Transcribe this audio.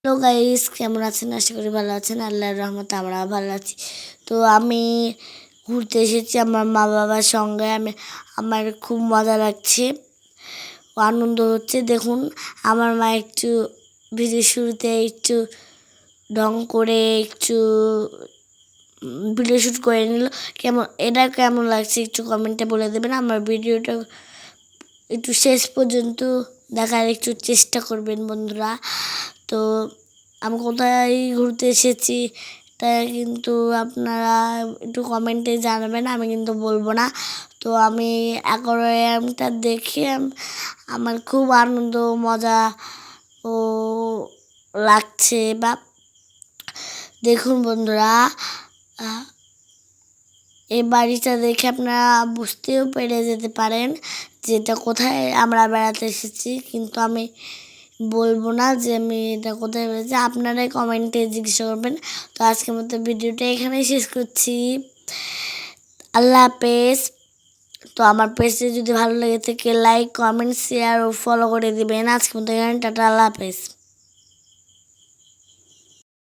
Hello guys, কেমন আছেন? আশা করি ভালো আছেন। আল্লাহর রহমতে আমরা ভালো আছি। তো আমি ঘুরতে এসেছি আমার মা বাবার সঙ্গে। আমার খুব মজা লাগছে, আনন্দ হচ্ছে। দেখুন, আমার মা একটু ভিডিও শুরুতে একটু ঢং করে একটু ভিডিও শ্যুট করে নিল। এটা কেমন লাগছে একটু কমেন্টে বলে দেবেন। আমার ভিডিওটা একটু শেষ পর্যন্ত দেখার একটু চেষ্টা করবেন বন্ধুরা। তো আমি কোথায় ঘুরতে এসেছি তা কিন্তু আপনারা একটু কমেন্টে জানাবেন, আমি কিন্তু বলবো না। তো আমি অ্যাকোয়ারিয়ামটা দেখে আমার খুব আনন্দ মজা ও লাগছে। বা দেখুন বন্ধুরা, এই বাড়িটা দেখে আপনারা বুঝতেও পেরে যেতে পারেন যে এটা কোথায় আমরা বেড়াতে এসেছি, কিন্তু আমি বলবো না যে আমি এটা কোথায় বেড়েছি। আপনারাই কমেন্টে জিজ্ঞাসা করবেন। তো আজকের মতো ভিডিওটা এখানেই শেষ করছি। আল্লাহ হাফেজ। তো আমার পেজে যদি ভালো লেগে থাকে লাইক, কমেন্ট, শেয়ার ও ফলো করে দিবেন। আজকের মতো এখানে টাটা, আল্লাহ হাফেজ।